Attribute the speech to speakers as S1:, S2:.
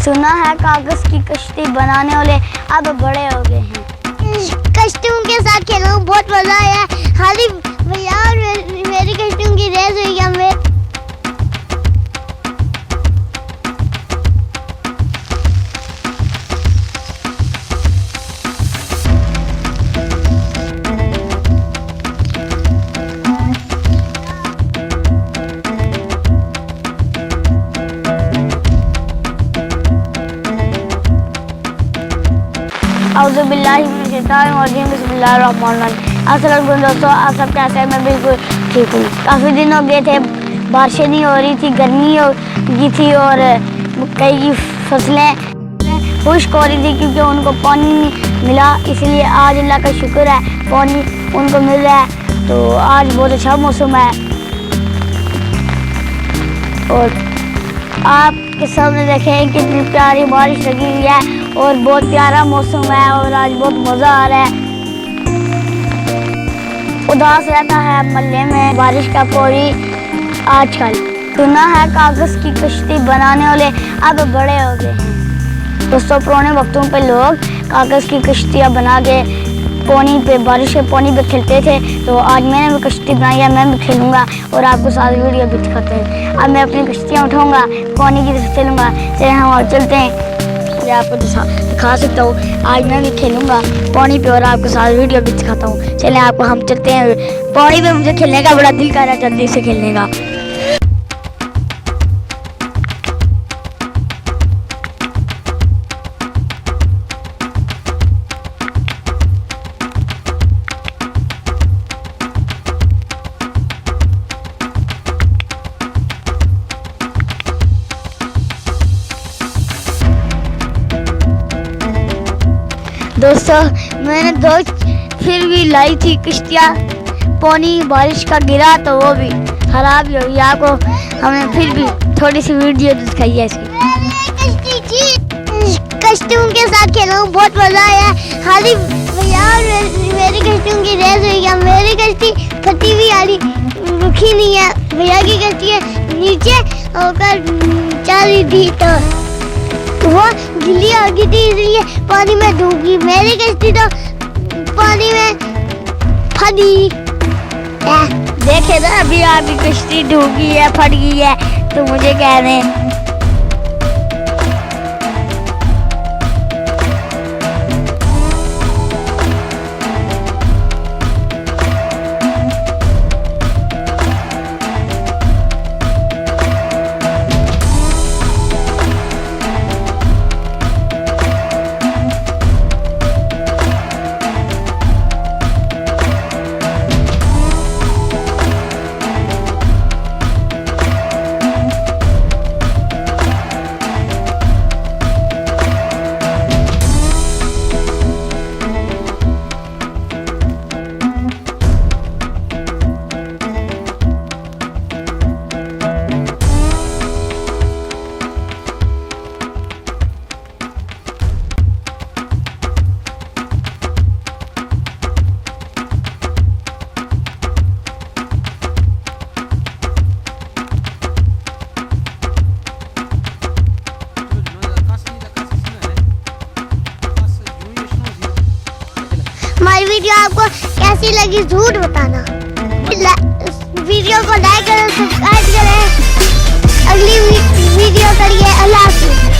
S1: सुना है कागज की कश्ती बनाने वाले अब बड़े हो गए हैं।
S2: कश्तियों के साथ खेलना बहुत मजा आया। खाली भैया मेरी कश्तियों की रेस हुई है।
S1: दोस्तों आप सब कैसे हैं? मैं बिल्कुल ठीक हूँ। काफ़ी दिन हो गए थे, बारिशें नहीं हो रही थी, गर्मी हो गई थी और कई की फसलें खुश्क हो रही थी क्योंकि उनको पानी नहीं मिला। इसलिए आज अल्लाह का शुक्र है पानी उनको मिल रहा है। तो आज बहुत अच्छा मौसम है और आपके सामने देखें कितनी प्यारी बारिश लगी हुई है और बहुत प्यारा मौसम है और आज बहुत मज़ा आ रहा है। उदास रहता है मोहल्ले में बारिश का पूरी आजकल। सुना है कागज़ की कश्ती बनाने वाले अब बड़े हो गए हैं। दोस्तों पुराने वक्तों पे लोग कागज़ की कश्तियाँ बना के पानी पे, बारिश के पानी पे खेलते थे। तो आज मैंने भी कश्ती बनाई है, मैं भी खेलूँगा और आपको सारी वीडियो भी दिखाते हैं। अब मैं अपनी कश्तियाँ उठाऊँगा, पानी की तरफ चलूँगा। चलिए हम और चलते हैं, मैं आपको दिखा सकता हूँ। आज मैं भी खेलूँगा पानी पे और आपको सारी वीडियो भी दिखाता हूँ। चलिए आपको हम चलते हैं पानी पे। मुझे खेलने का बड़ा दिल कर रहा है, जल्दी से खेलने का। दोस्तों मैंने फिर भी लाई थी कश्तियाँ, पानी बारिश का गिरा तो वो भी खराब ही हो गई। आपको हमने फिर भी थोड़ी सी वीडियो दिखाई है इसकी।
S2: कश्तियों के साथ खेलना बहुत मजा आया। खाली भैया मेरी कश्तियों की रेस हुई है। मेरी कश्ती फटी हुई वाली रुकी नहीं है, भैया की कश्ती है नीचे होकर चल रही थी तो वो गिल्ली हो गई थी इसलिए पानी में डूब गई। मेरी कश्ती तो पानी में फटी।
S1: देखे ना अभी आपकी कश्ती डूब गई है, फट गई है, तो मुझे कह रहे हैं।
S2: हमारी वीडियो आपको कैसी लगी जरूर बताना। वीडियो को लाइक करें, सब्सक्राइब करें। अगली वीडियो करिए। अल्लाह हाफ़िज़।